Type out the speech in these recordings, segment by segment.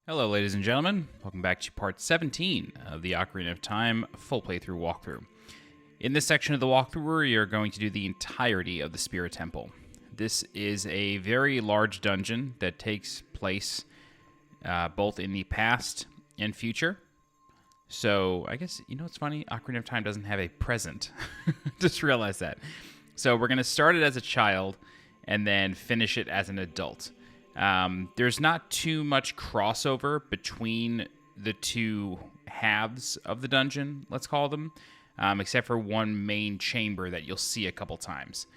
Hello, ladies and gentlemen. Welcome back to part 17 of the Ocarina of Time full playthrough walkthrough. In this section of the walkthrough, we are going to do the entirety of the Spirit Temple. This is a very large dungeon that takes place both in the past and future. So, I guess, you know what's funny? Ocarina of Time doesn't have a present. Just realized that. So, we're going to start it as a child and then finish it as an adult. There's not too much crossover between the two halves of the dungeon, let's call them, except for one main chamber that you'll see a couple times.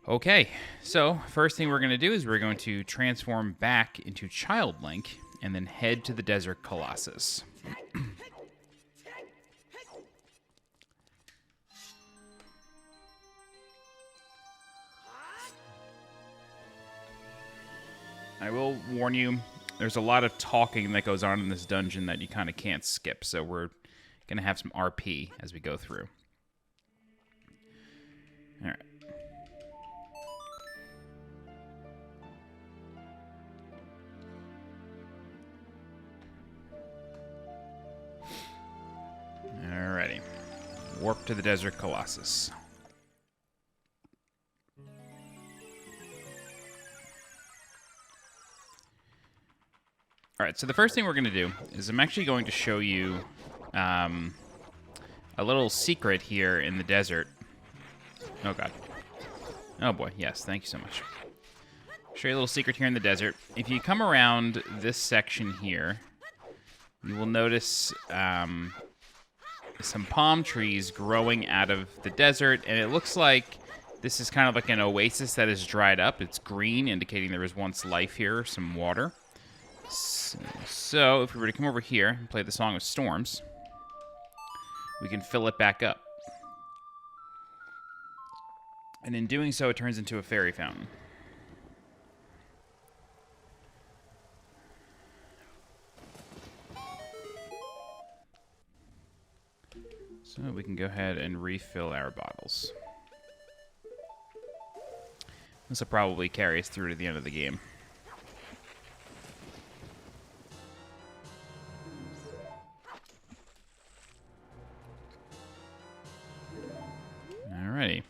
Okay, so first thing we're going to do is we're going to transform back into Child Link and then head to the Desert Colossus. I will warn you, there's a lot of talking that goes on in this dungeon that you kind of can't skip, so we're going to have some RP as we go through. Alright. Alrighty. Warp to the Desert Colossus. All right, so the first thing we're going to do is I'm actually going to show you a little secret here in the desert. Oh, God. Oh, boy. Yes, thank you so much. Show you a little secret here in the desert. If you come around this section here, you will notice some palm trees growing out of the desert, and it looks like this is kind of like an oasis that is dried up. It's green, indicating there was once life here, some water. So, if we were to come over here and play the Song of Storms, we can fill it back up. And in doing so, it turns into a fairy fountain. So we can go ahead and refill our bottles. This will probably carry us through to the end of the game. Alrighty.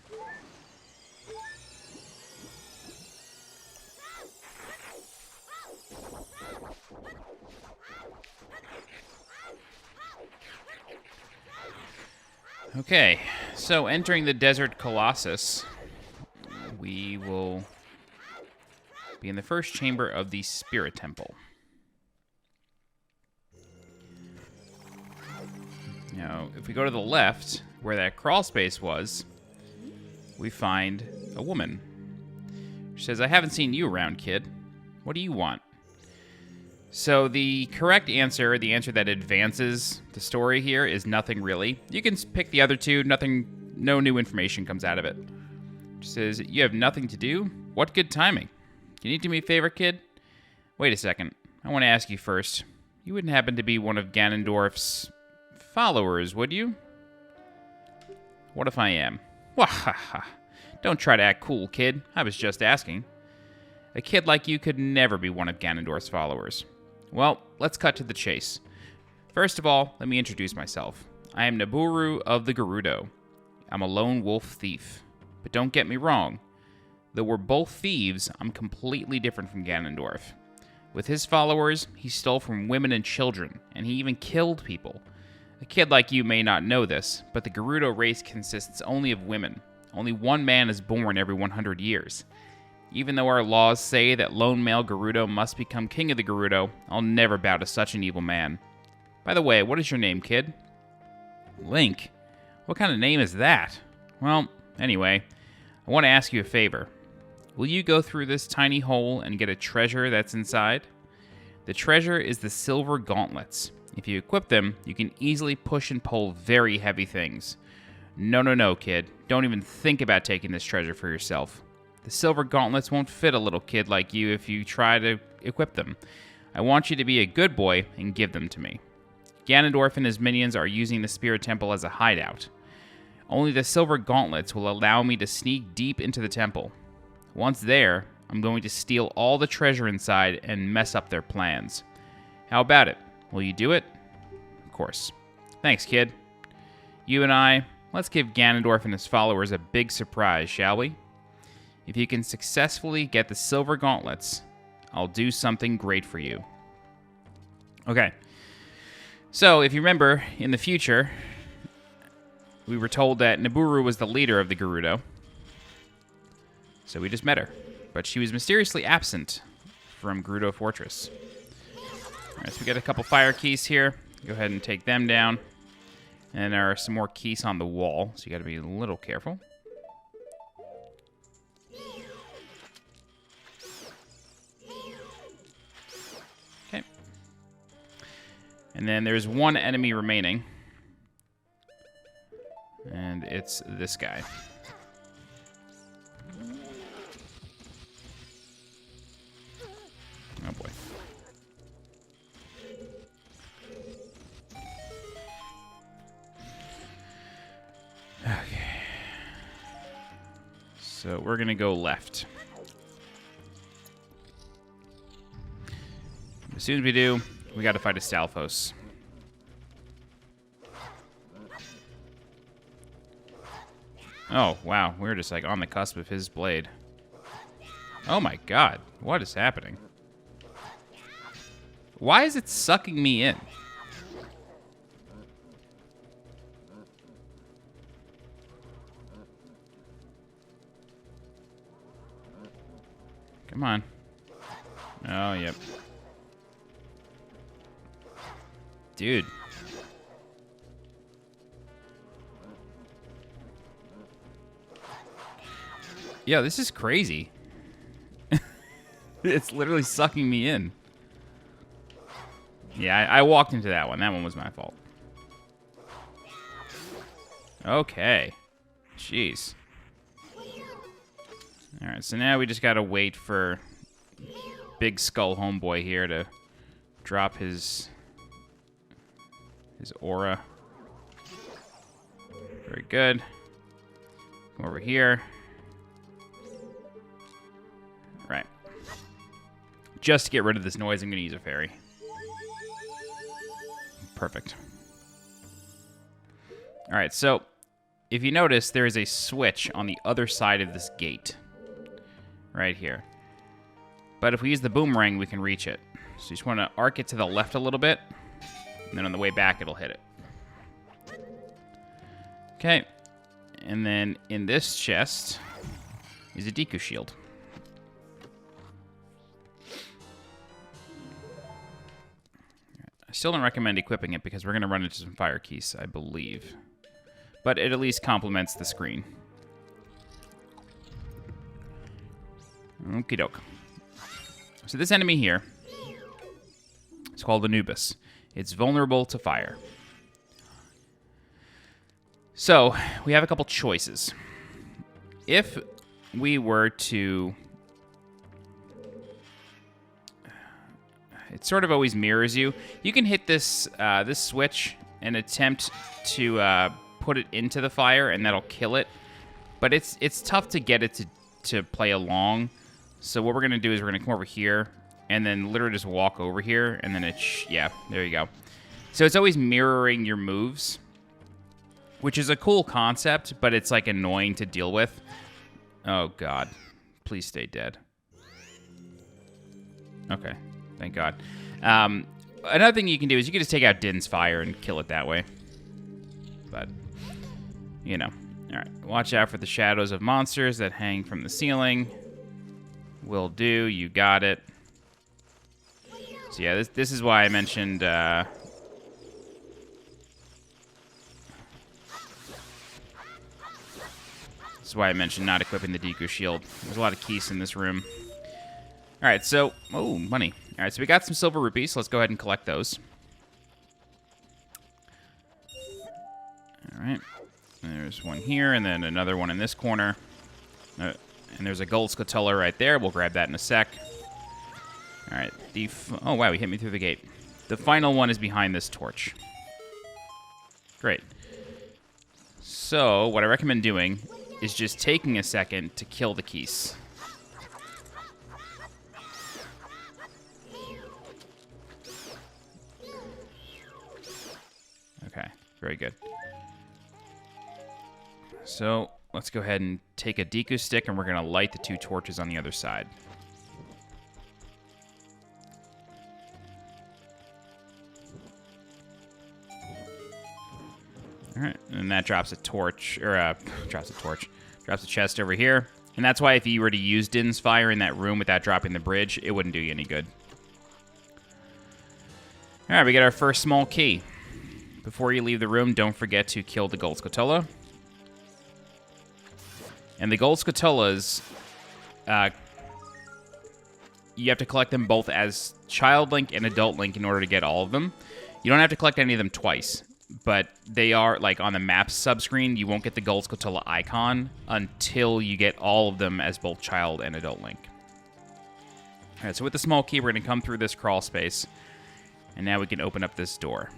Okay, so entering the Desert Colossus, we will be in the first chamber of the Spirit Temple. Now, if we go to the left, where that crawl space was, we find a woman. She says, "I haven't seen you around, kid. What do you want?" So the correct answer, the answer that advances the story here, is nothing really. You can pick the other two. No new information comes out of it. She says, "You have nothing to do? What good timing. Can you do me a favor, kid? Wait a second. I want to ask you first. You wouldn't happen to be one of Ganondorf's followers, would you?" "What if I am?" "Wahaha. Don't try to act cool, kid. I was just asking. A kid like you could never be one of Ganondorf's followers. Well, let's cut to the chase. First of all, let me introduce myself. I am Nabooru of the Gerudo. I'm a lone wolf thief. But don't get me wrong. Though we're both thieves, I'm completely different from Ganondorf. With his followers, he stole from women and children, and he even killed people. A kid like you may not know this, but the Gerudo race consists only of women. Only one man is born every 100 years. Even though our laws say that lone male Gerudo must become king of the Gerudo, I'll never bow to such an evil man. By the way, what is your name, kid?" "Link? What kind of name is that?" "Well, anyway, I want to ask you a favor. Will you go through this tiny hole and get a treasure that's inside? The treasure is the silver gauntlets. If you equip them, you can easily push and pull very heavy things. No, kid. Don't even think about taking this treasure for yourself. The silver gauntlets won't fit a little kid like you if you try to equip them. I want you to be a good boy and give them to me. Ganondorf and his minions are using the Spirit Temple as a hideout. Only the silver gauntlets will allow me to sneak deep into the temple. Once there, I'm going to steal all the treasure inside and mess up their plans. How about it? Will you do it? Of course. Thanks, kid. You and I, let's give Ganondorf and his followers a big surprise, shall we? If you can successfully get the silver gauntlets, I'll do something great for you. Okay. So, if you remember, in the future, we were told that Nabooru was the leader of the Gerudo. So we just met her. But she was mysteriously absent from Gerudo Fortress. Alright, so we got a couple fire keys here. Go ahead and take them down. And there are some more keys on the wall, so you gotta be a little careful. Okay. And then there's one enemy remaining. And it's this guy. Oh boy. Okay. So we're gonna go left. As soon as we do, we gotta fight a Stalfos. Oh, wow. We're just like on the cusp of his blade. Oh my god. What is happening? Why is it sucking me in? Come on. Oh, yep. Dude. Yeah, this is crazy. It's literally sucking me in. Yeah, I walked into that one. That one was my fault. Okay. Jeez. Alright, so now we just gotta wait for Big Skull Homeboy here to drop his aura. Very good. Come over here. Right. Just to get rid of this noise, I'm gonna use a fairy. Perfect. Alright, so if you notice, there is a switch on the other side of this gate. Right here. But if we use the boomerang, we can reach it. So you just want to arc it to the left a little bit. And then on the way back, it'll hit it. Okay. And then in this chest is a Deku shield. I still don't recommend equipping it because we're going to run into some fire keys, I believe. But it at least complements the screen. Okie doke. So this enemy here is called Anubis. It's vulnerable to fire. So we have a couple choices. If we were to... It sort of always mirrors you. You can hit this this switch and attempt to put it into the fire, and that'll kill it. But it's tough to get it to play along. So what we're going to do is we're going to come over here and then literally just walk over here, and then yeah, there you go. So it's always mirroring your moves, which is a cool concept, but it's like annoying to deal with. Oh god. Please stay dead. Okay. Thank god. Another thing you can do is you can just take out Din's fire and kill it that way. But, you know. Alright. Watch out for the shadows of monsters that hang from the ceiling. Will do. You got it. So yeah, this is why I mentioned... This is why I mentioned not equipping the Deku shield. There's a lot of keys in this room. Alright, so... Oh, money. Alright, so we got some silver rupees, so let's go ahead and collect those. Alright. There's one here, and then another one in this corner. And there's a gold scatola right there. We'll grab that in a sec. Alright, oh wow, he hit me through the gate. The final one is behind this torch. Great. So, what I recommend doing is just taking a second to kill the keys. Very good. So let's go ahead and take a Deku stick, and we're going to light the 2 torches on the other side. All right, and that drops a torch, or drops a chest over here. And that's why if you were to use Din's Fire in that room without dropping the bridge, it wouldn't do you any good. All right, we get our first small key. Before you leave the room, don't forget to kill the Gold Skulltula. And the Gold Skulltulas, you have to collect them both as Child Link and Adult Link in order to get all of them. You don't have to collect any of them twice. But they are, like, on the map subscreen, you won't get the Gold Skulltula icon until you get all of them as both Child and Adult Link. All right, so with the small key, we're going to come through this crawl space. And now we can open up this door.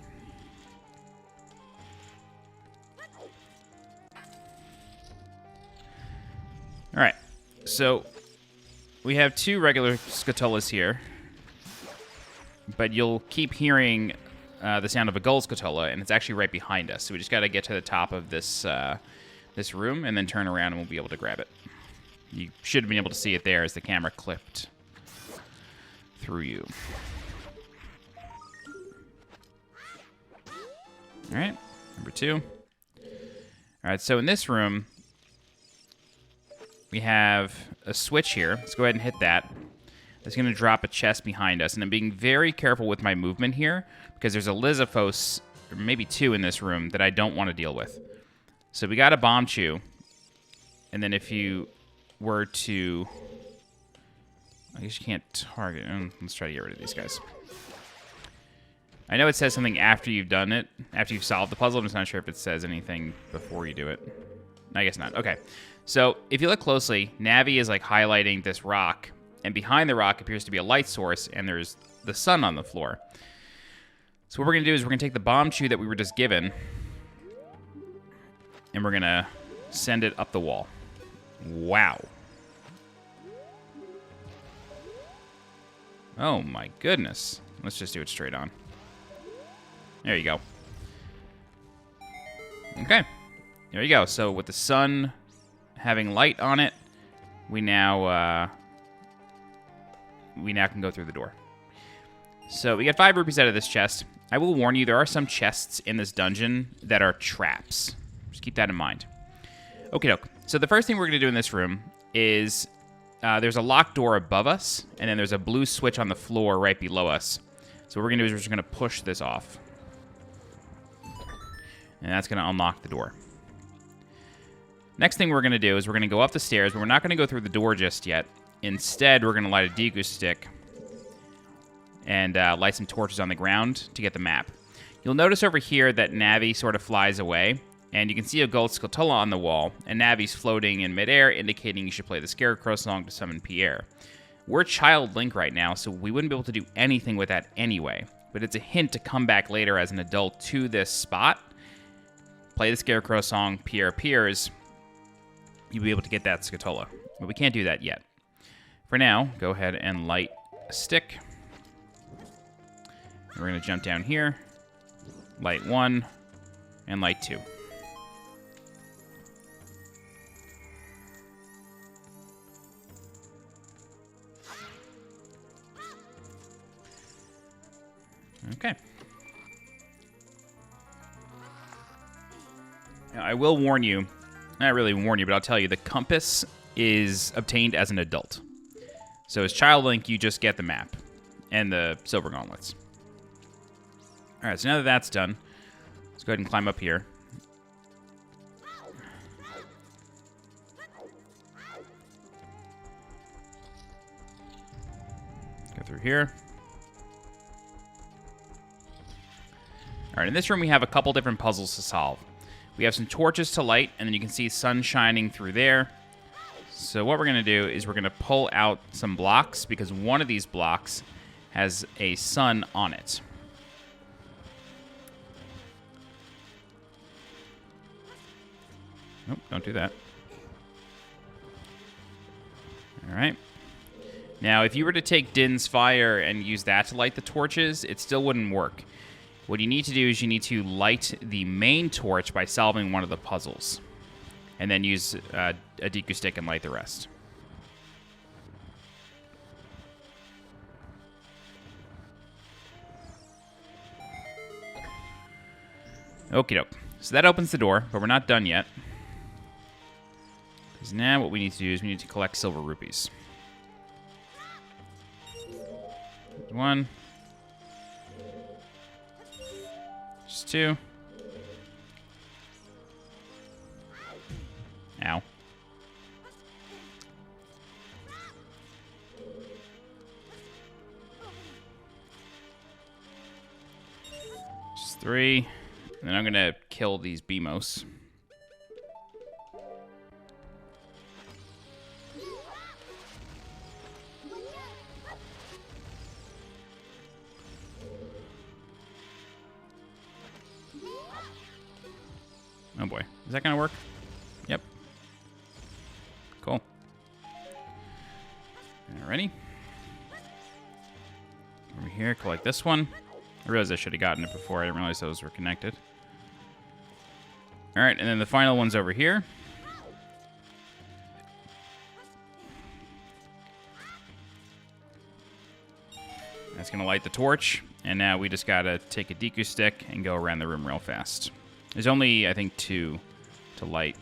All right, so we have 2 regular Skulltulas here. But you'll keep hearing the sound of a Gold Skulltula, and it's actually right behind us. So we just got to get to the top of this this room and then turn around and we'll be able to grab it. You should have been able to see it there as the camera clipped through you. All right, number 2. All right, so in this room, we have a switch here. Let's go ahead and hit that. It's going to drop a chest behind us, and I'm being very careful with my movement here because there's a Lizalfos, or maybe 2 in this room, that I don't want to deal with. So we got a Bombchu, and then if you were to... I guess you can't target... Let's try to get rid of these guys. I know it says something after you've done it, after you've solved the puzzle. I'm just not sure if it says anything before you do it. I guess not. Okay. So if you look closely, Navi is like highlighting this rock, and behind the rock appears to be a light source, and there's the sun on the floor. So what we're going to do is we're going to take the Bombchu that we were just given, and we're going to send it up the wall. Wow. Oh my goodness. Let's just do it straight on. There you go. Okay. There you go. So with the sun having light on it, we now can go through the door. So we get 5 rupees out of this chest. I will warn you, there are some chests in this dungeon that are traps. Just keep that in mind. Okie doke. So the first thing we're going to do in this room is there's a locked door above us, and then there's a blue switch on the floor right below us. So what we're going to do is we're just going to push this off. And that's going to unlock the door. Next thing we're going to do is we're going to go up the stairs, but we're not going to go through the door just yet. Instead, we're going to light a Deku stick and light some torches on the ground to get the map. You'll notice over here that Navi sort of flies away, and you can see a Gold Skulltula on the wall, and Navi's floating in midair, indicating you should play the Scarecrow song to summon Pierre. We're Child Link right now, so we wouldn't be able to do anything with that anyway, but it's a hint to come back later as an adult to this spot, play the Scarecrow song, Pierre appears, you'll be able to get that Skulltula. But we can't do that yet. For now, go ahead and light a stick. We're going to jump down here, light 1, and light 2. Okay. Now, I will warn you, not really warn you, but I'll tell you, the compass is obtained as an adult. So as Child Link, you just get the map and the silver gauntlets. All right, so now that that's done, let's go ahead and climb up here. Go through here. All right, in this room, we have a couple different puzzles to solve. We have some torches to light, and then you can see sun shining through there. So what we're going to do is we're going to pull out some blocks, because one of these blocks has a sun on it. Nope, don't do that. All right. Now, if you were to take Din's Fire and use that to light the torches, it still wouldn't work. What you need to do is you need to light the main torch by solving one of the puzzles. And then use a Deku stick and light the rest. Okie doke. So that opens the door, but we're not done yet. Because now what we need to do is we need to collect silver rupees. One. Just two. Ow. Just three. And then I'm going to kill these Beamos. Oh boy. Is that going to work? Yep. Cool. Alrighty. Over here, collect this one. I realized I should have gotten it before. I didn't realize those were connected. Alright, and then the final one's over here. That's going to light the torch. And now we just got to take a Deku stick and go around the room real fast. There's only, I think, two to light.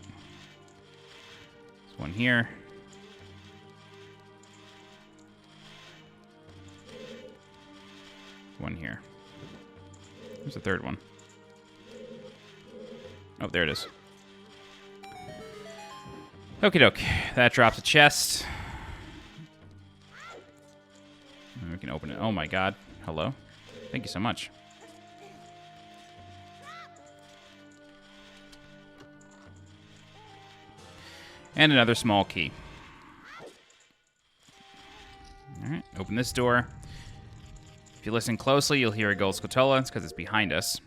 There's one here. One here. Where's the third one? Oh, there it is. Okie doke. That drops a chest. And we can open it. Oh my god. Hello. Thank you so much. And another small key. Alright, open this door. If you listen closely, you'll hear a gold Skulltula. It's because it's behind us.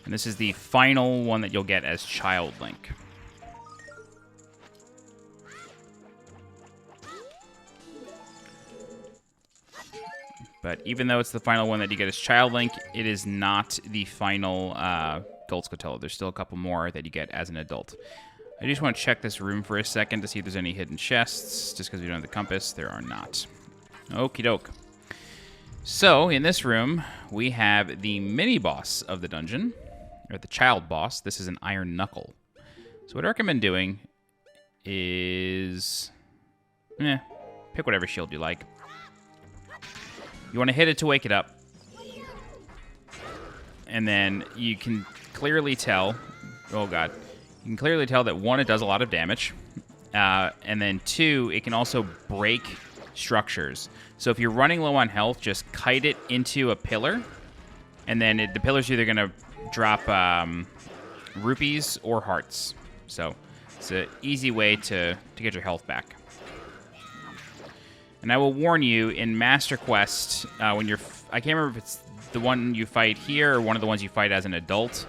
And this is the final one that you'll get as Child Link. But even though it's the final one that you get as Child Link, it is not the final gold Skulltula. There's still a couple more that you get as an adult. I just want to check this room for a second to see if there's any hidden chests. Just because we don't have the compass, there are not. Okie doke. So, in this room, we have the mini-boss of the dungeon, or the child boss. This is an Iron Knuckle. So what I recommend doing is... pick whatever shield you like. You want to hit it to wake it up. And then you can clearly tell... Oh, God. You can clearly tell that, one, it does a lot of damage. And then, two, it can also break structures. So if you're running low on health, just kite it into a pillar. And then the pillar's either going to drop rupees or hearts. So it's an easy way to get your health back. And I will warn you, in Master Quest, when you're... I can't remember if it's the one you fight here or one of the ones you fight as an adult.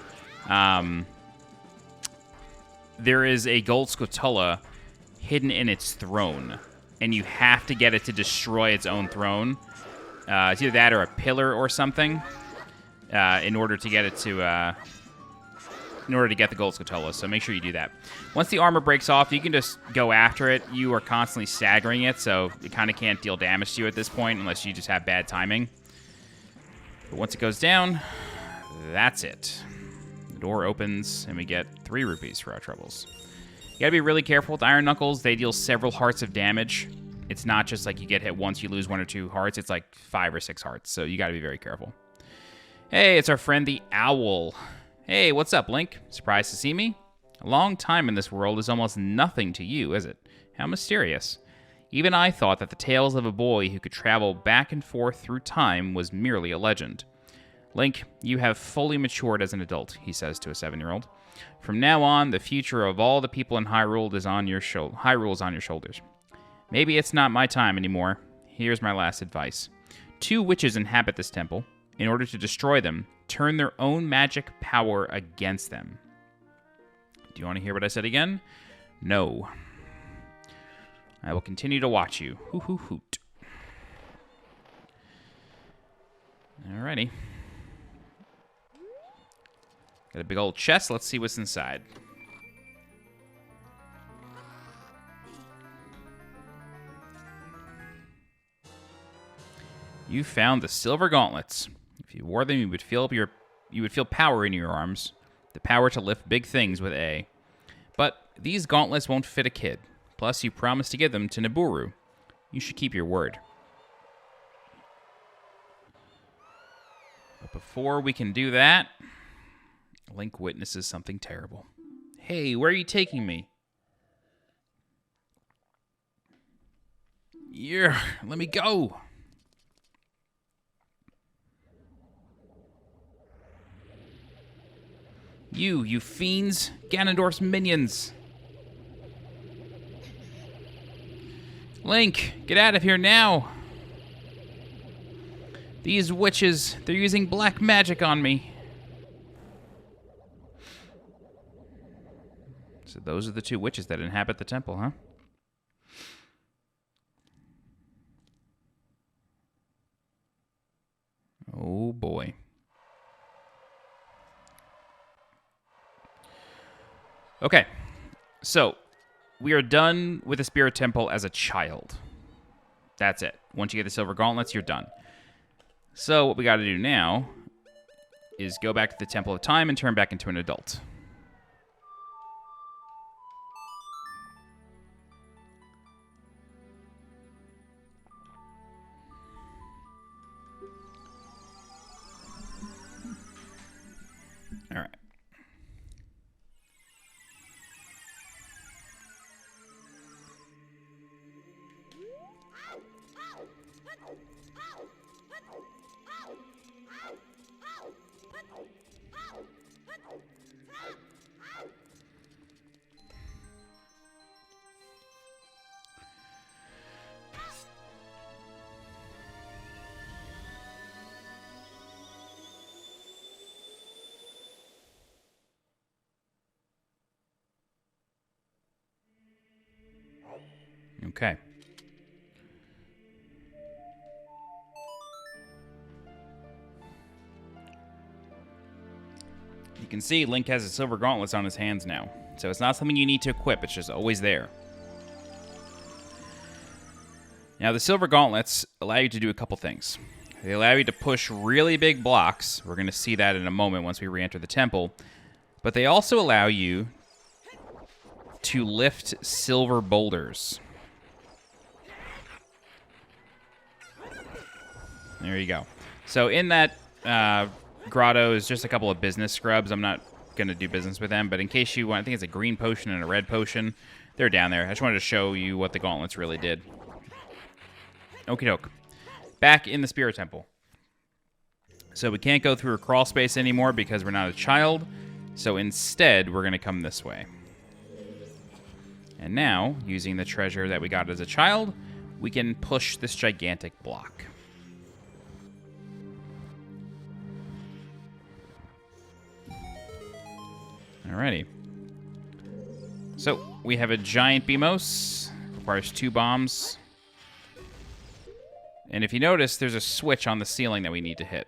There is a gold Skulltula hidden in its throne. And you have to get it to destroy its own throne. It's either that or a pillar or something. In order to get it to... in order to get the gold Skulltula, so make sure you do that. Once the armor breaks off, you can just go after it. You are constantly staggering it, so it kind of can't deal damage to you at this point unless you just have bad timing. But once it goes down, that's it. The door opens, and we get 3 rupees for our troubles. You gotta be really careful with Iron Knuckles. They deal several hearts of damage. It's not just like you get hit once, you lose 1 or 2 hearts. It's like 5 or 6 hearts, so you gotta be very careful. Hey, it's our friend the Owl. Hey, what's up, Link? Surprised to see me? A long time in this world is almost nothing to you, is it? How mysterious. Even I thought that the tales of a boy who could travel back and forth through time was merely a legend. Link, you have fully matured as an adult, he says to a 7-year-old. From now on, the future of all the people in Hyrule is on your shoulders. Maybe it's not my time anymore. Here's my last advice. 2 witches inhabit this temple. In order to destroy them, turn their own magic power against them. Do you want to hear what I said again? No. I will continue to watch you. Hoo hoo hoot. Alrighty. Got a big old chest. Let's see what's inside. You found the silver gauntlets. If you wore them, you would feel power in your arms, the power to lift big things with A. But these gauntlets won't fit a kid. Plus, you promised to give them to Nabooru. You should keep your word. But before we can do that, Link witnesses something terrible. Hey, where are you taking me? Yeah, let me go. You fiends, Ganondorf's minions. Link, get out of here now. These witches, they're using black magic on me. So those are the two witches that inhabit the temple, huh? Oh boy. Okay, so we are done with the Spirit Temple as a child. That's it. Once you get the Silver Gauntlets, you're done. So what we got to do now is go back to the Temple of Time and turn back into an adult. All right. Okay. You can see Link has the silver gauntlets on his hands now. So it's not something you need to equip, it's just always there. Now the silver gauntlets allow you to do a couple things. They allow you to push really big blocks. We're going to see that in a moment once we re-enter the temple. But they also allow you to lift silver boulders. There you go. So in that grotto is just a couple of business scrubs. I'm not going to do business with them, but in case you want, I think it's a green potion and a red potion. They're down there. I just wanted to show you what the gauntlets really did. Okie doke. Back in the Spirit Temple. So we can't go through a crawl space anymore because we're not a child. So instead, we're going to come this way. And now, using the treasure that we got as a child, we can push this gigantic block. Alrighty. So, we have a giant Beamos. Requires 2 bombs. And if you notice, there's a switch on the ceiling that we need to hit.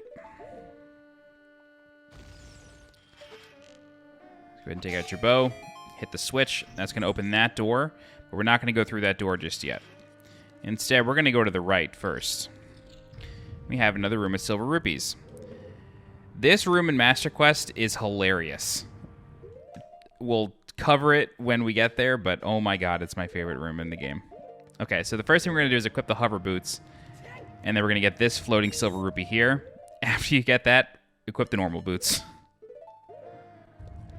Go ahead and take out your bow. Hit the switch. That's going to open that door. But we're not going to go through that door just yet. Instead, we're going to go to the right first. We have another room of silver rupees. This room in Master Quest is hilarious. We'll cover it when we get there, but oh my god, it's my favorite room in the game. Okay, so the first thing we're going to do is equip the hover boots, and then we're going to get this floating silver rupee here. After you get that, equip the normal boots.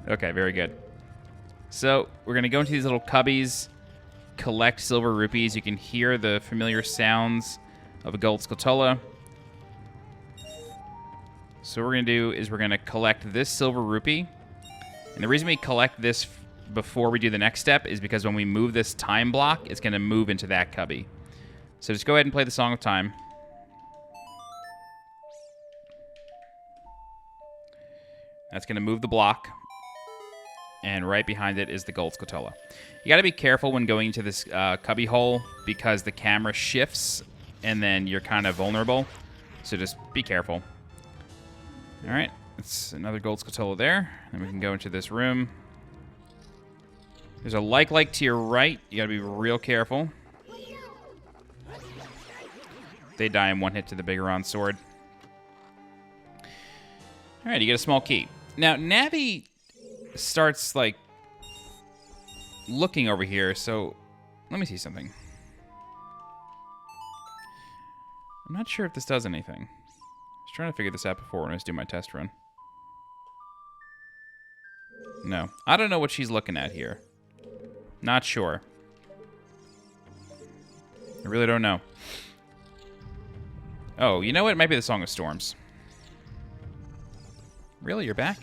Okay, very good. So we're going to go into these little cubbies, collect silver rupees. You can hear the familiar sounds of a gold Skulltula. So what we're going to do is we're going to collect this silver rupee. And the reason we collect this before we do the next step is because when we move this time block, it's going to move into that cubby. So just go ahead and play the Song of Time. That's going to move the block. And right behind it is the gold Skulltula. You got to be careful when going into this cubby hole because the camera shifts and then you're kind of vulnerable. So just be careful. Alright, that's another gold scatola there. Then we can go into this room. There's a like to your right. You gotta be real careful. They die in one hit to the Bigoron sword. Alright, you get a small key. Now, Navi starts, like, looking over here, so let me see something. I'm not sure if this does anything. I was trying to figure this out before when I was doing my test run. No. I don't know what she's looking at here. Not sure. I really don't know. Oh, you know what? It might be the Song of Storms. Really? You're back?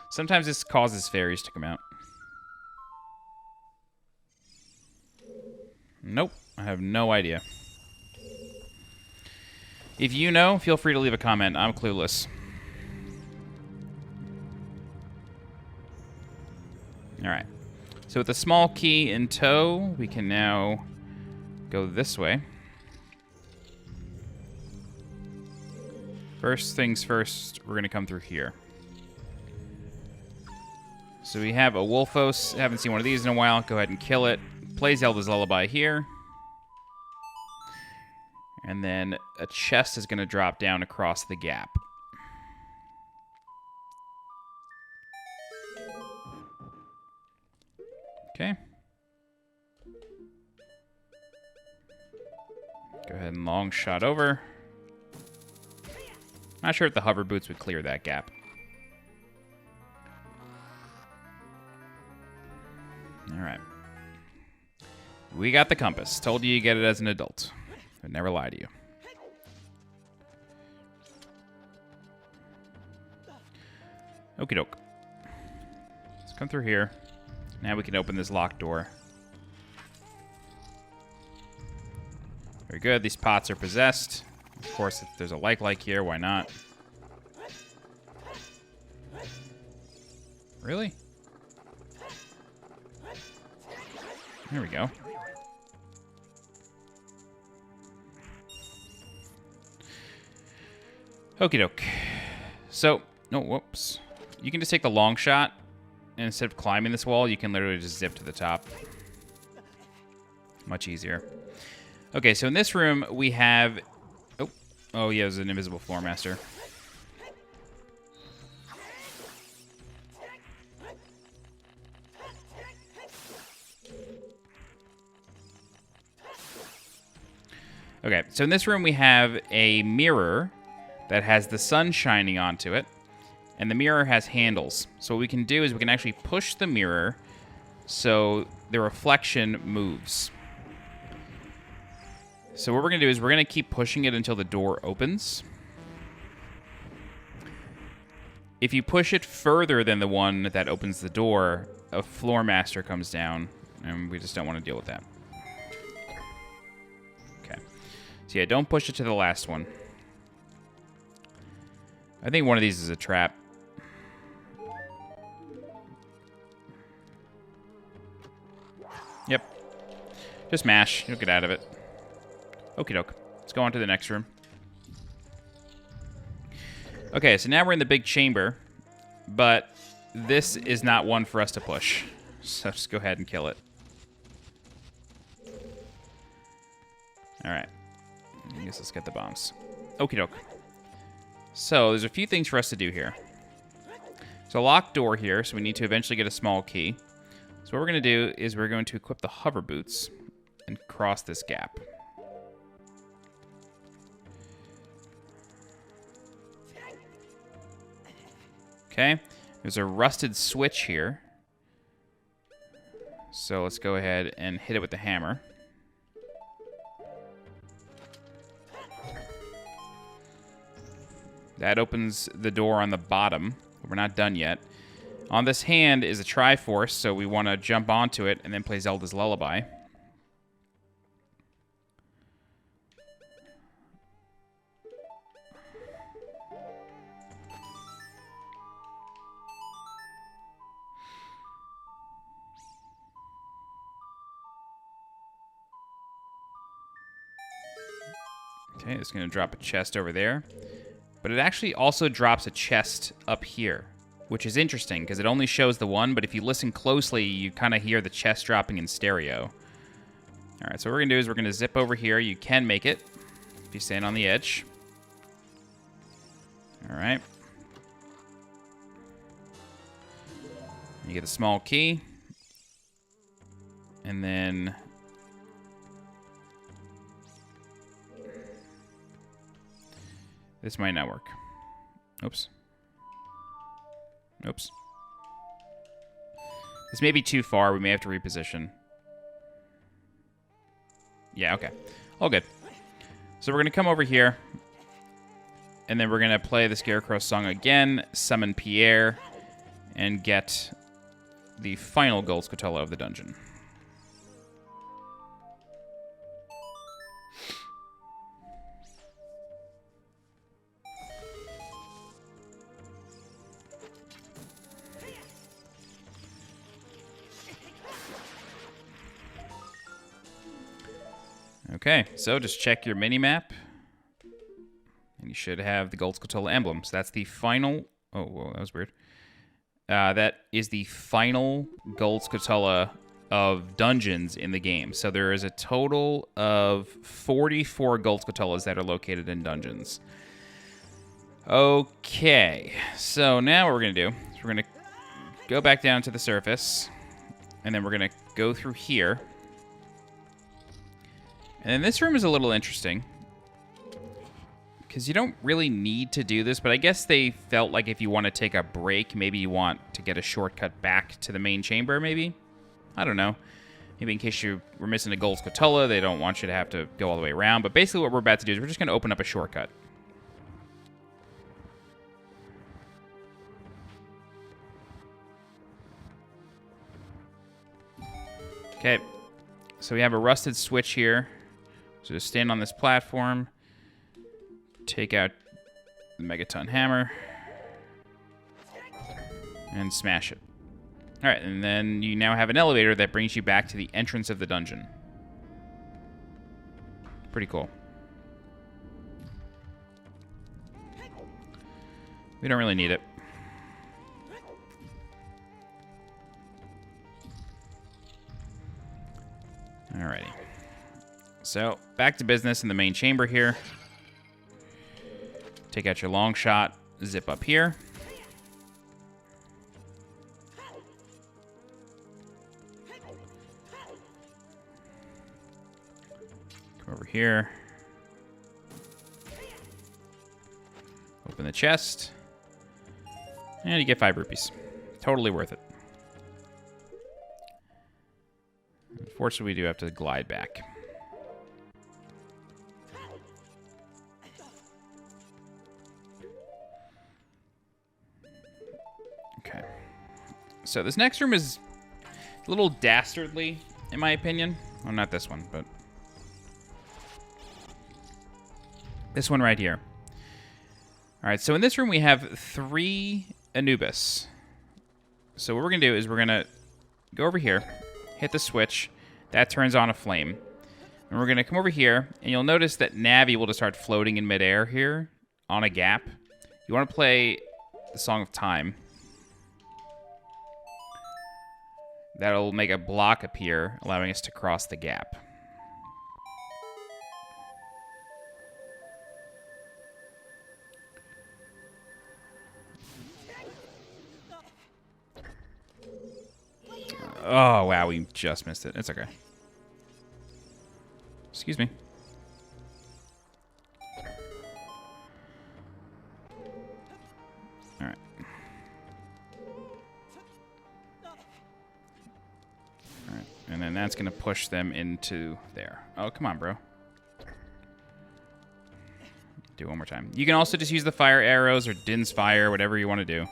Sometimes this causes fairies to come out. Nope. I have no idea. If you know, feel free to leave a comment. I'm clueless. Alright. So with the small key in tow, we can now go this way. First things first, we're going to come through here. So we have a Wolfos. Haven't seen one of these in a while. Go ahead and kill it. Play Zelda's Lullaby here. And then a chest is going to drop down across the gap. Okay. Go ahead and long shot over. Not sure if the hover boots would clear that gap. Alright. We got the compass. Told you get it as an adult. I'd never lie to you. Okie doke. Let's come through here. Now we can open this locked door. Very good. These pots are possessed. Of course, if there's a like here, why not? Really? There we go. Okie doke. So, no, whoops. You can just take the long shot, and instead of climbing this wall, you can literally just zip to the top. Much easier. Okay, so in this room, we have... Oh yeah, there's an invisible floor master. Okay, so in this room, we have a mirror that has the sun shining onto it, and the mirror has handles. So what we can do is we can actually push the mirror so the reflection moves. So what we're going to do is we're going to keep pushing it until the door opens. If you push it further than the one that opens the door, a floor master comes down, and we just don't want to deal with that. Okay. So yeah, don't push it to the last one. I think one of these is a trap. Yep. Just mash. You'll get out of it. Okie doke. Let's go on to the next room. Okay, so now we're in the big chamber, but this is not one for us to push. So just go ahead and kill it. Alright. I guess let's get the bombs. Okie doke. So there's a few things for us to do here. There's a locked door here, so we need to eventually get a small key. So what we're going to do is we're going to equip the hover boots and cross this gap. Okay, there's a rusted switch here. So let's go ahead and hit it with the hammer. That opens the door on the bottom. We're not done yet. On this hand is a Triforce, so we want to jump onto it and then play Zelda's Lullaby. Okay, it's going to drop a chest over there. But it actually also drops a chest up here, which is interesting because it only shows the one, but if you listen closely, you kind of hear the chest dropping in stereo. All right, so what we're going to do is we're going to zip over here. You can make it if you stand on the edge. All right. You get a small key. And then... this might not work. Oops. Oops. This may be too far. We may have to reposition. Yeah, okay. All good. So we're going to come over here. And then we're going to play the Scarecrow song again, summon Pierre, and get the final Gold Scutella of the dungeon. Okay, so just check your mini-map. And you should have the Gold Scutella emblem. So that's the final... oh, whoa, that was weird. That is the final Gold Scutella of dungeons in the game. So there is a total of 44 Gold Scutellas that are located in dungeons. Okay, so now what we're going to do is we're going to go back down to the surface. And then we're going to go through here. And then this room is a little interesting. Because you don't really need to do this, but I guess they felt like if you want to take a break, maybe you want to get a shortcut back to the main chamber, maybe? I don't know. Maybe in case you were missing a Gold Scutella, they don't want you to have to go all the way around. But basically what we're about to do is we're just going to open up a shortcut. Okay. So we have a rusted switch here. So just stand on this platform. Take out the Megaton Hammer. And smash it. Alright, and then you now have an elevator that brings you back to the entrance of the dungeon. Pretty cool. We don't really need it. Alrighty. So, back to business in the main chamber here. Take out your long shot, zip up here. Come over here. Open the chest. And you get 5 rupees. Totally worth it. Unfortunately, we do have to glide back. Okay. So this next room is a little dastardly, in my opinion. Well, not this one, but this one right here. All right, so in this room we have 3 Anubis. So what we're going to do is we're going to go over here, hit the switch. That turns on a flame. And we're going to come over here, and you'll notice that Navi will just start floating in midair here on a gap. You want to play the Song of Time. That'll make a block appear, allowing us to cross the gap. Oh, wow, we just missed it. It's okay. Excuse me. All right. All right, and then that's going to push them into there. Oh, come on, bro. Do it one more time. You can also just use the fire arrows or Din's fire, whatever you want to do.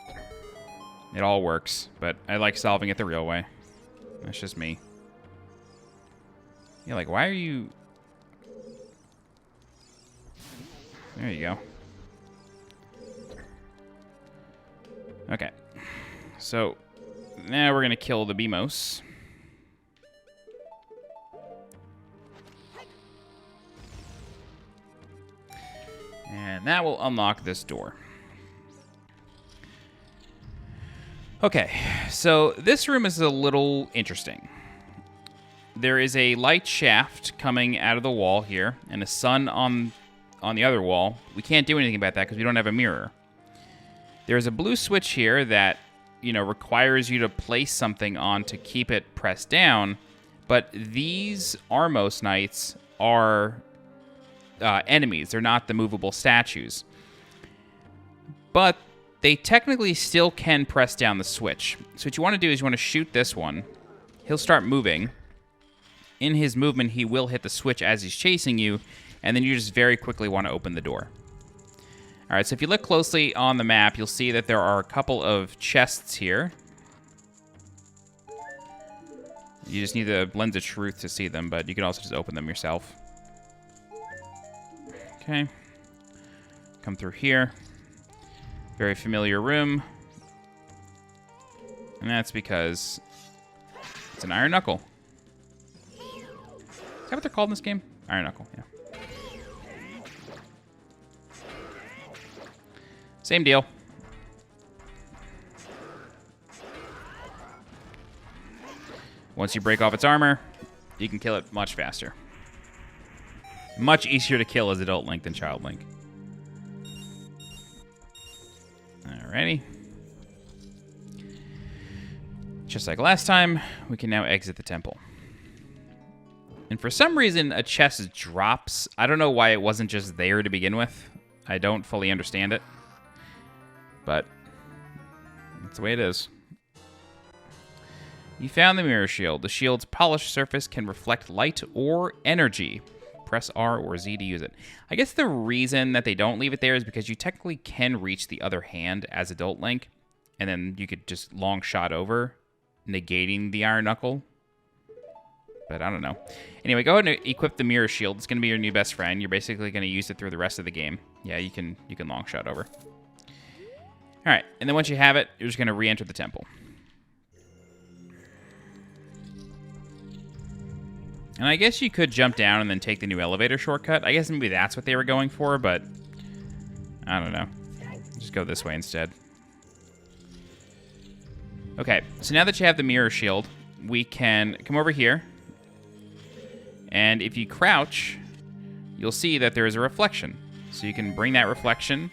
It all works, but I like solving it the real way. That's just me. Yeah, like, why are you... There you go. Okay. So, now we're going to kill the Beamos. And that will unlock this door. Okay, so this room is a little interesting. There is a light shaft coming out of the wall here, and a sun on the other wall. We can't do anything about that because we don't have a mirror. There's a blue switch here that, requires you to place something on to keep it pressed down, but these Armos Knights are enemies. They're not the movable statues. But they technically still can press down the switch. So what you want to do is you want to shoot this one. He'll start moving. In his movement, he will hit the switch as he's chasing you, and then you just very quickly want to open the door. All right, so if you look closely on the map, you'll see that there are a couple of chests here. You just need the Lens of Truth to see them, but you can also just open them yourself. Okay. Come through here. Very familiar room. And that's because it's an Iron Knuckle. Is that what they're called in this game? Iron Knuckle, yeah. Same deal. Once you break off its armor, you can kill it much faster. Much easier to kill as Adult Link than Child Link. Alrighty. Just like last time, we can now exit the temple. And for some reason, a chest drops. I don't know why it wasn't just there to begin with. I don't fully understand it. But that's the way it is. You found the mirror shield. The shield's polished surface can reflect light or energy. Press R or Z to use it. I guess the reason that they don't leave it there is because you technically can reach the other hand as Adult Link, and then you could just long shot over, negating the Iron Knuckle. But I don't know. Anyway, go ahead and equip the mirror shield. It's going to be your new best friend. You're basically going to use it through the rest of the game. Yeah, you can long shot over. All right, and then once you have it, you're just going to re-enter the temple. And I guess you could jump down and then take the new elevator shortcut. I guess maybe that's what they were going for, but I don't know. Just go this way instead. Okay, so now that you have the mirror shield, we can come over here. And if you crouch, you'll see that there is a reflection. So you can bring that reflection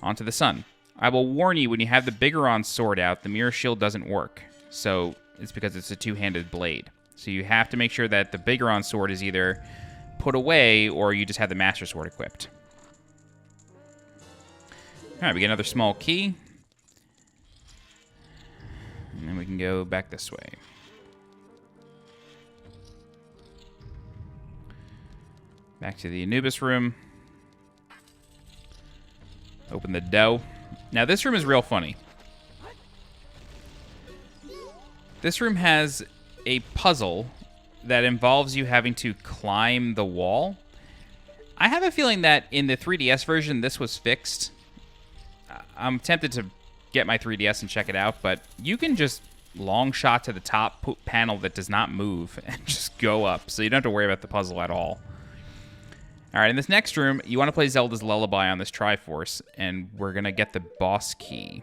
onto the sun. I will warn you, when you have the Bigoron sword out, the mirror shield doesn't work. So it's because it's a two-handed blade. So you have to make sure that the Bigoron sword is either put away or you just have the Master Sword equipped. All right, we get another small key. And then we can go back this way. Back to the Anubis room. Open the door. Now, this room is real funny. This room has a puzzle that involves you having to climb the wall. I have a feeling that in the 3DS version, this was fixed. I'm tempted to get my 3DS and check it out, but you can just long shot to the top panel that does not move and just go up, so you don't have to worry about the puzzle at all. All right, in this next room, you want to play Zelda's Lullaby on this Triforce, and we're going to get the boss key.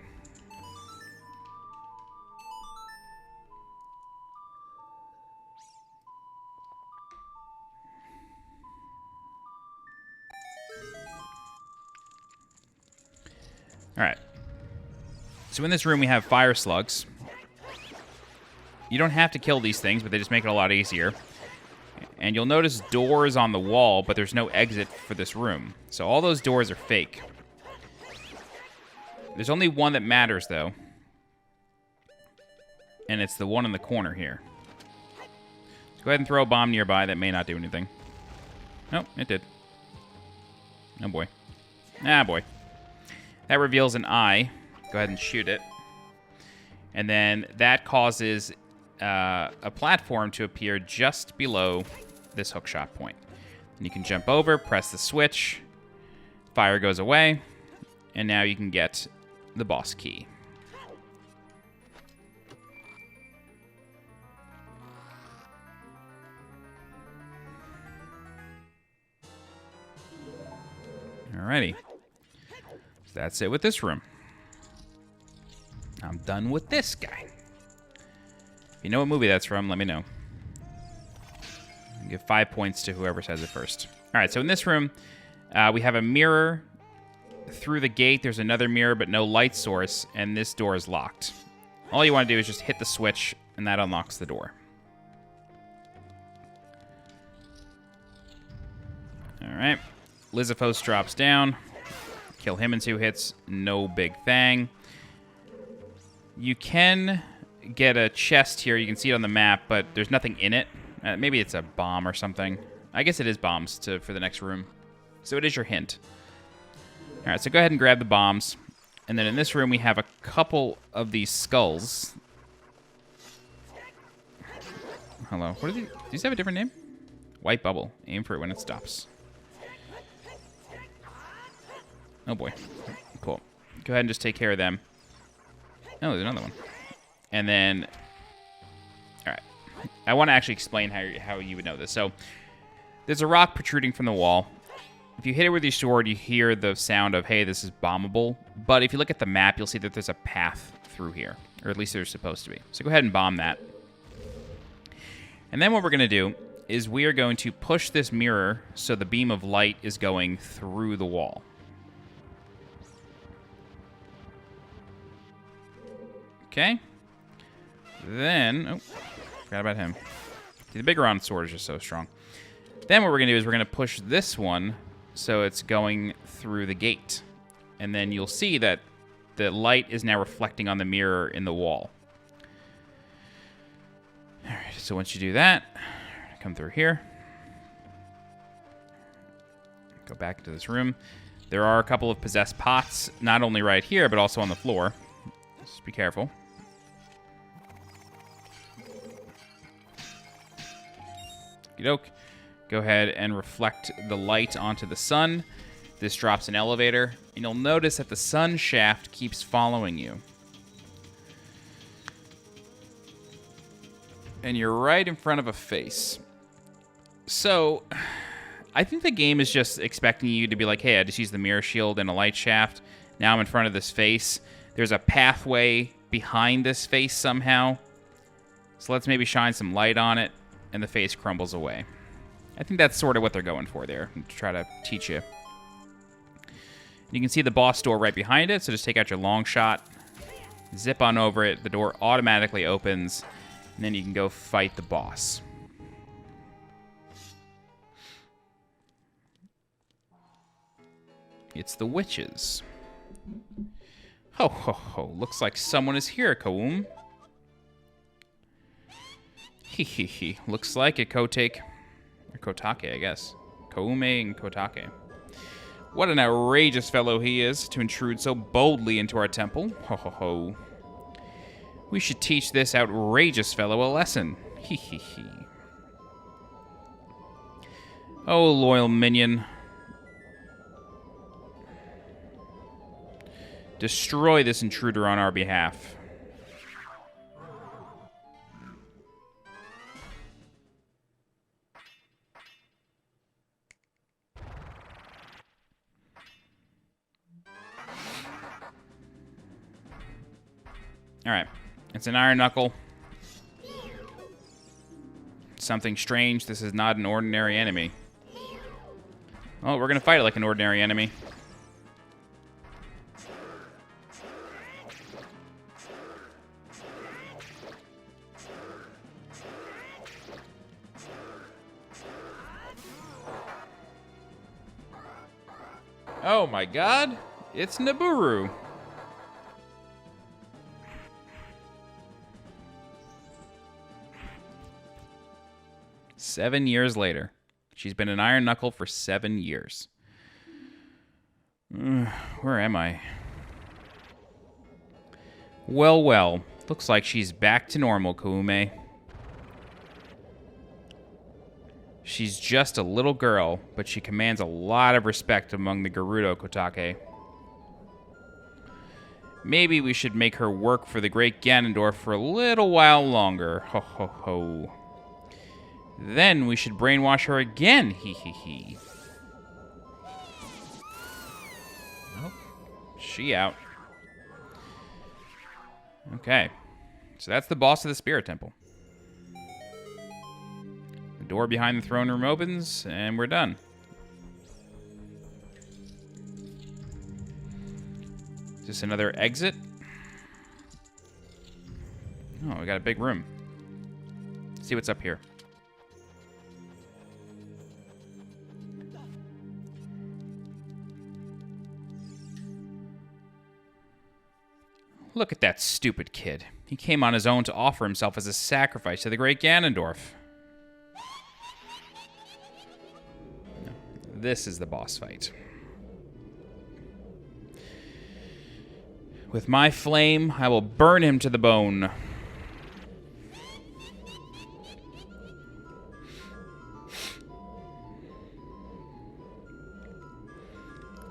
All right. So in this room, we have fire slugs. You don't have to kill these things, but they just make it a lot easier. And you'll notice doors on the wall, but there's no exit for this room. So all those doors are fake. There's only one that matters, though. And it's the one in the corner here. So go ahead and throw a bomb nearby that may not do anything. Nope, it did. Oh, boy. Ah, boy. That reveals an eye. Go ahead and shoot it. And then that causes a platform to appear just below this hookshot point. And you can jump over, press the switch, fire goes away, and now you can get the boss key. Alrighty. So that's it with this room. I'm done with this guy. If you know what movie that's from, let me know. I'll give 5 points to whoever says it first. Alright, so in this room, we have a mirror. Through the gate, there's another mirror, but no light source, and this door is locked. All you want to do is just hit the switch, and that unlocks the door. Alright. Lizithos drops down. Kill him in 2 hits. No big thing. You can get a chest here. You can see it on the map, but there's nothing in it. Maybe it's a bomb or something. I guess it is bombs for the next room. So it is your hint. Alright, so go ahead and grab the bombs. And then in this room, we have a couple of these skulls. Hello. What are these? Do these have a different name? White bubble. Aim for it when it stops. Oh boy. Cool. Go ahead and just take care of them. Oh, there's another one. And then... Alright. I want to actually explain how you would know this. So, there's a rock protruding from the wall. If you hit it with your sword, you hear the sound of, hey, this is bombable. But if you look at the map, you'll see that there's a path through here. Or at least there's supposed to be. So go ahead and bomb that. And then what we're going to do is we are going to push this mirror so the beam of light is going through the wall. Okay. Then... Oh, forgot about him. See, the Biggoron sword is just so strong. Then what we're going to do is we're going to push this one so it's going through the gate. And then you'll see that the light is now reflecting on the mirror in the wall. Alright, so once you do that, come through here. Go back into this room. There are a couple of possessed pots, not only right here, but also on the floor. Just be careful. Okey-doke. Go ahead and reflect the light onto the sun. This drops an elevator, and you'll notice that the sun shaft keeps following you. And you're right in front of a face. So, I think the game is just expecting you to be like, hey, I just used the mirror shield and a light shaft. Now I'm in front of this face. There's a pathway behind this face somehow. So let's maybe shine some light on it, and the face crumbles away. I think that's sort of what they're going for there, to try to teach you. You can see the boss door right behind it, so just take out your long shot, zip on over it, the door automatically opens, and then you can go fight the boss. It's the witches. Ho ho ho, looks like someone is here, Kaum. Hee hee hee, looks like it, Kotake. Or Kotake, I guess. Koume and Kotake. What an outrageous fellow he is to intrude so boldly into our temple. Ho ho ho. We should teach this outrageous fellow a lesson. Hee hee hee. Oh, loyal minion. Destroy this intruder on our behalf. Alright. It's an iron knuckle. Something strange. This is not an ordinary enemy. Oh, we're gonna fight it like an ordinary enemy. Oh my god, it's Nabooru. Seven years later. She's been an Iron Knuckle for 7 years. Where am I? Well, well. Looks like she's back to normal, Koume. She's just a little girl, but she commands a lot of respect among the Gerudo Kotake. Maybe we should make her work for the great Ganondorf for a little while longer. Ho ho ho. Then we should brainwash her again. Hee hee hee. She out. Okay. So that's the boss of the Spirit Temple. The door behind the throne room opens, and we're done. Just another exit. Oh, we got a big room. Let's see what's up here. Look at that stupid kid. He came on his own to offer himself as a sacrifice to the great Ganondorf. This is the boss fight. With my flame, I will burn him to the bone.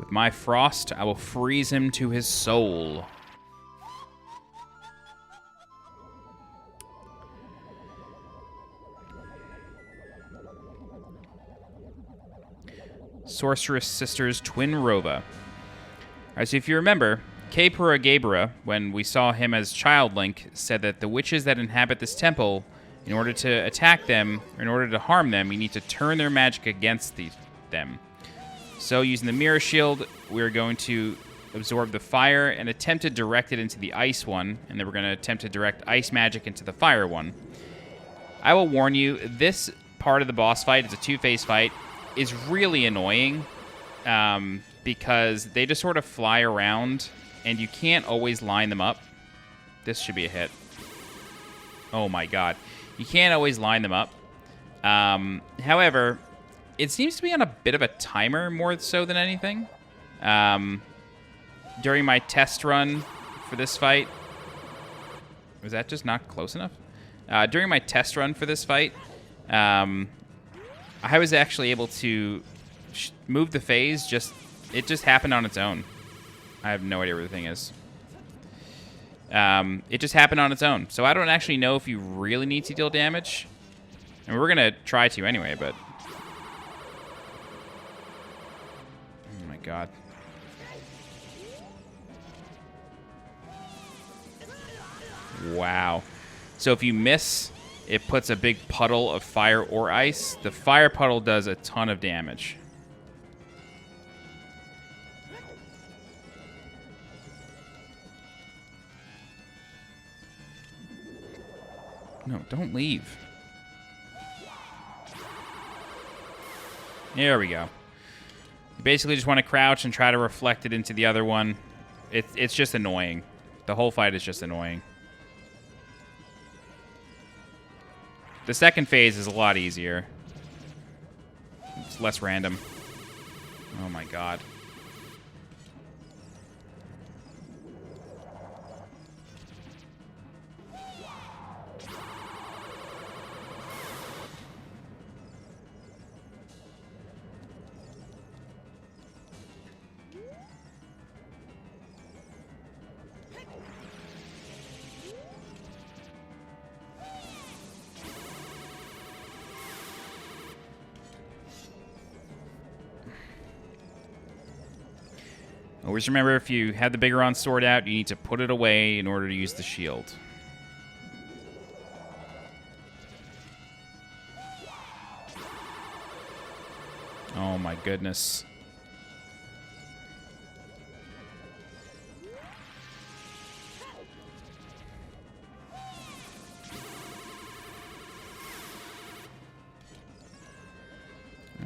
With my frost, I will freeze him to his soul. Sorceress Sisters Twin Rova. Alright, so if you remember, Kepura Gaebara, when we saw him as Child Link, said that the witches that inhabit this temple, in order to attack them, or in order to harm them, you need to turn their magic against them. So using the Mirror Shield, we're going to absorb the fire and attempt to direct it into the ice one, and then we're going to attempt to direct ice magic into the fire one. I will warn you, this part of the boss fight, it's a two-phase fight, is really annoying because they just sort of fly around and you can't always line them up. This should be a hit. Oh my god. You can't always line them up. However, it seems to be on a bit of a timer more so than anything. During my test run for this fight... Was that just not close enough? During my test run for this fight... I was actually able to move the phase, it just happened on its own. I have no idea where the thing is. It just happened on its own. So I don't actually know if you really need to deal damage. And we're going to try to anyway, but... Oh my god. Wow. So if you miss... It puts a big puddle of fire or ice. The fire puddle does a ton of damage. No, don't leave. There we go. You basically just want to crouch and try to reflect it into the other one. It's just annoying. The whole fight is just annoying. The second phase is a lot easier. It's less random. Oh my god. Always remember, if you have the Bigoron sword out, you need to put it away in order to use the shield. Oh my goodness.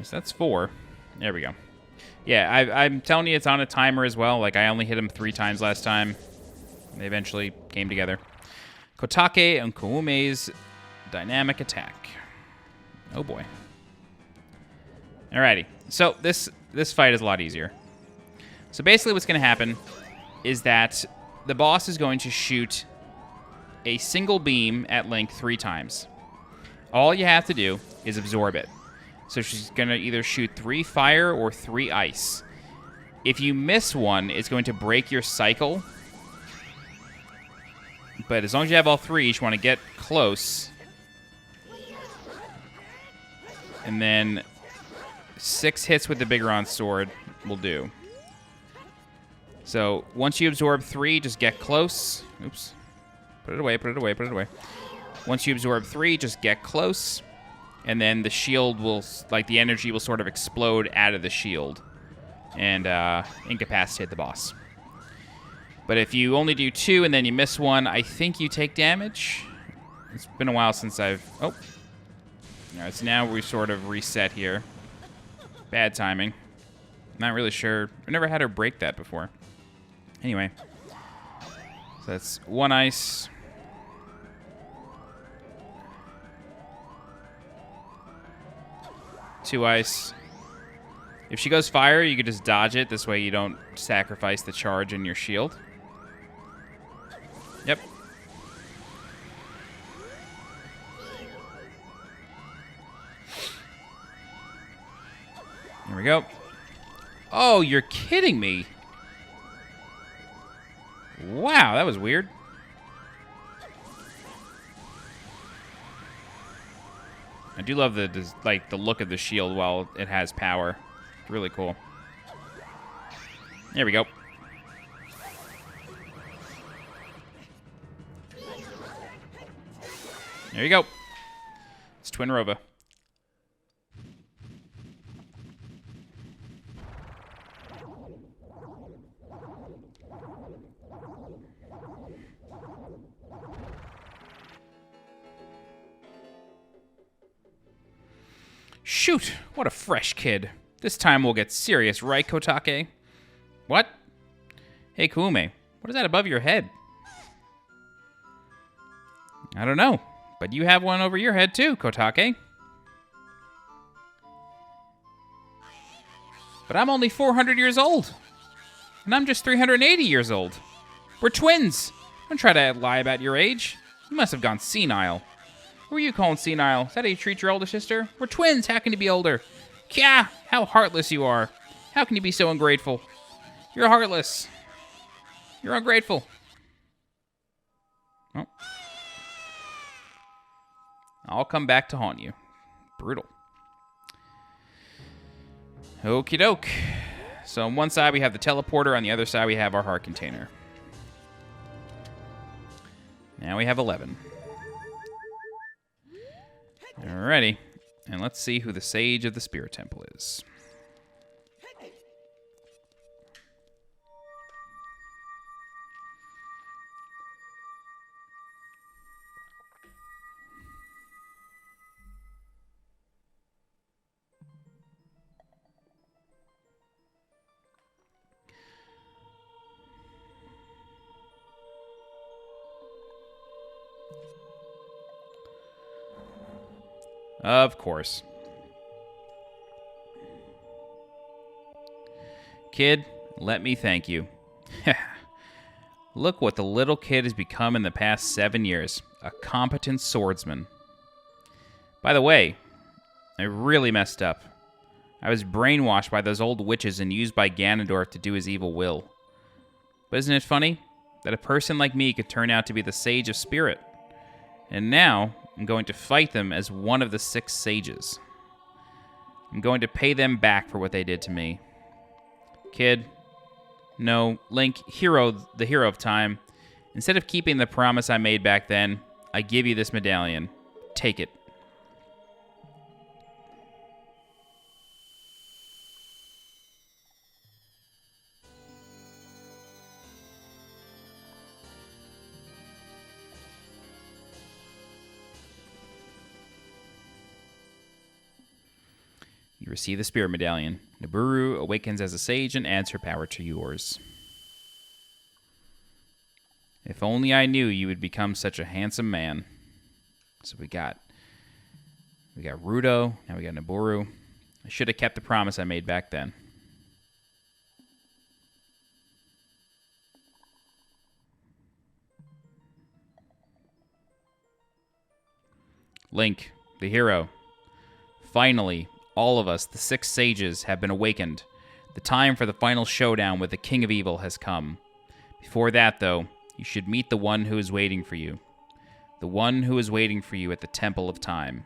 So that's 4. There we go. Yeah, I'm telling you, it's on a timer as well. Like, I only hit him 3 times last time. They eventually came together. Kotake and Koume's dynamic attack. Oh boy. Alrighty. So this fight is a lot easier. So basically what's going to happen is that the boss is going to shoot a single beam at Link 3 times. All you have to do is absorb it. So she's going to either shoot 3 fire or 3 ice. If you miss one, it's going to break your cycle. But as long as you have all 3, you just want to get close. And then 6 hits with the Bigoron sword will do. So once you absorb 3, just get close. Oops. Put it away, put it away, put it away. Once you absorb 3, just get close. And then the shield will, like the energy will sort of explode out of the shield. And incapacitate the boss. But if you only do 2 and then you miss 1, I think you take damage. It's been a while since I've... Oh. Alright, so now we sort of reset here. Bad timing. Not really sure. I've never had her break that before. Anyway. So that's 1 ice. Two ice. If she goes fire, you could just dodge it. This way you don't sacrifice the charge in your shield. Yep. Here we go. Oh, you're kidding me. Wow, that was weird. I do love the look of the shield while it has power. Really cool. There we go. There you go. It's Twinrova. Shoot! What a fresh kid. This time we'll get serious, right, Kotake? What? Hey, Kuume, what is that above your head? I don't know, but you have one over your head too, Kotake. But I'm only 400 years old. And I'm just 380 years old. We're twins. Don't try to lie about your age. You must have gone senile. Who are you calling senile? Is that how you treat your older sister? We're twins. How can you be older? Kya! How heartless you are. How can you be so ungrateful? You're heartless. You're ungrateful. Oh. I'll come back to haunt you. Brutal. Okie doke. So on one side we have the teleporter, on the other side we have our heart container. Now we have 11. Alrighty. And let's see who the Sage of the Spirit Temple is. Of course. Kid, let me thank you. Look what the little kid has become in the past 7 years. A competent swordsman. By the way, I really messed up. I was brainwashed by those old witches and used by Ganondorf to do his evil will. But isn't it funny that a person like me could turn out to be the Sage of Spirit? And now, I'm going to fight them as one of the 6 sages. I'm going to pay them back for what they did to me. Kid, no, Link, the hero of time, instead of keeping the promise I made back then, I give you this medallion. Take it. You receive the Spirit Medallion. Nabooru awakens as a sage and adds her power to yours. If only I knew you would become such a handsome man. So we got Ruto, now we got Nabooru. I should have kept the promise I made back then. Link, the hero. Finally, all of us, the 6 sages, have been awakened. The time for the final showdown with the King of Evil has come. Before that, though, you should meet the one who is waiting for you. The one who is waiting for you at the Temple of Time.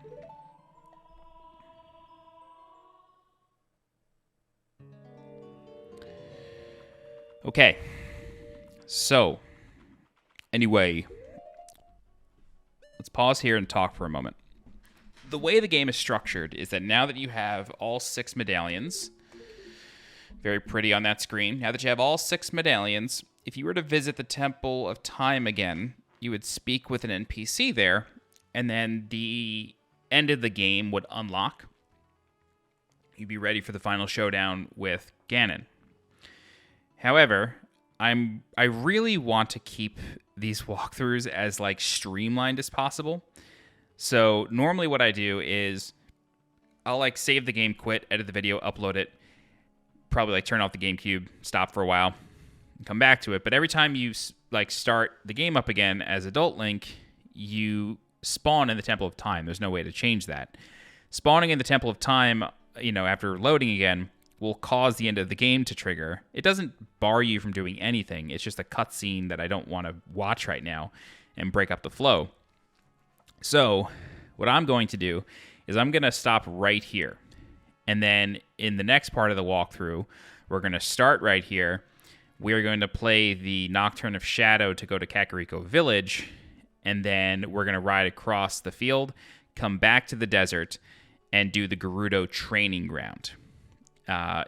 Okay. So, anyway, let's pause here and talk for a moment. The way the game is structured is that now that you have all 6 medallions, very pretty on that screen, now that you have all 6 medallions, if you were to visit the Temple of Time again, you would speak with an NPC there, and then the end of the game would unlock. You'd be ready for the final showdown with Ganon. However, I really want to keep these walkthroughs as like streamlined as possible. So normally what I do is I'll like save the game, quit, edit the video, upload it, probably like turn off the GameCube, stop for a while, and come back to it. But every time you like start the game up again as Adult Link, you spawn in the Temple of Time. There's no way to change that. Spawning in the Temple of Time, after loading again, will cause the end of the game to trigger. It doesn't bar you from doing anything. It's just a cutscene that I don't want to watch right now and break up the flow. So what I'm going to do is I'm going to stop right here. And then in the next part of the walkthrough, we're going to start right here. We're going to play the Nocturne of Shadow to go to Kakariko Village. And then we're going to ride across the field, come back to the desert, and do the Gerudo Training Ground.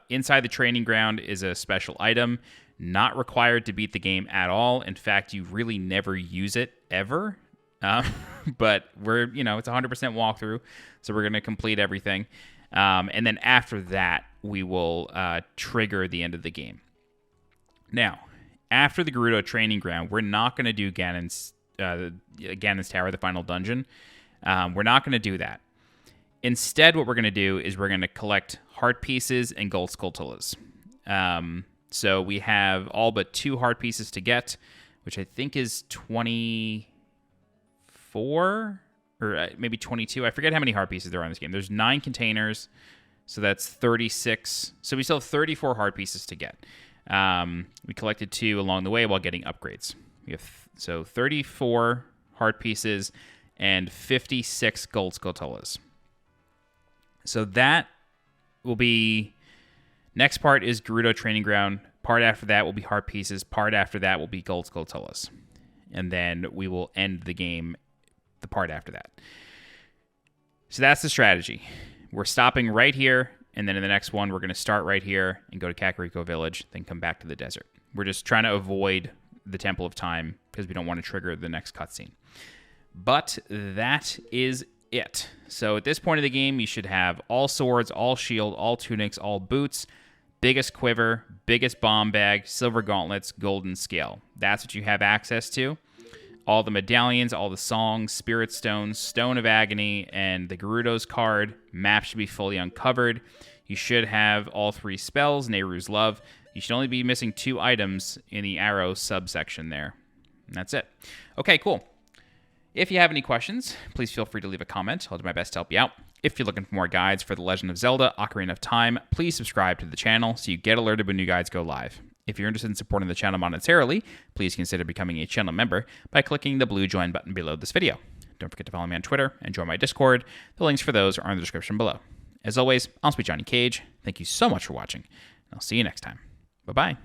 Inside the training ground is a special item, not required to beat the game at all. In fact, you really never use it ever. But it's 100% walkthrough, so we're going to complete everything. And then after that, we will trigger the end of the game. Now, after the Gerudo Training Ground, we're not going to do Ganon's Tower, the final dungeon. We're not going to do that. Instead, what we're going to do is we're going to collect heart pieces and gold skulltulas. So we have all but 2 heart pieces to get, which I think is 24 or maybe 22. I forget how many heart pieces there are in this game. There's 9 containers, so that's 36. So we still have 34 heart pieces to get. We collected 2 along the way while getting upgrades. We have 34 heart pieces and 56 gold skulltulas. So that will be... Next part is Gerudo Training Ground. Part after that will be heart pieces. Part after that will be gold skulltulas. And then we will end the game the part after that. So that's the strategy. We're stopping right here, and then in the next one, we're going to start right here and go to Kakariko Village, then come back to the desert. We're just trying to avoid the Temple of Time because we don't want to trigger the next cutscene. But that is it. So at this point of the game, you should have all swords, all shield, all tunics, all boots, biggest quiver, biggest bomb bag, silver gauntlets, golden scale. That's what you have access to. All the medallions, all the songs, spirit stones, stone of agony, and the Gerudo's card. Map should be fully uncovered. You should have all 3 spells, Nehru's Love. You should only be missing 2 items in the arrow subsection there. And that's it. Okay, cool. If you have any questions, please feel free to leave a comment. I'll do my best to help you out. If you're looking for more guides for The Legend of Zelda Ocarina of Time, please subscribe to the channel so you get alerted when new guides go live. If you're interested in supporting the channel monetarily, please consider becoming a channel member by clicking the blue join button below this video. Don't forget to follow me on Twitter and join my Discord. The links for those are in the description below. As always, I'm Sweet Johnny Cage. Thank you so much for watching, and I'll see you next time. Bye-bye.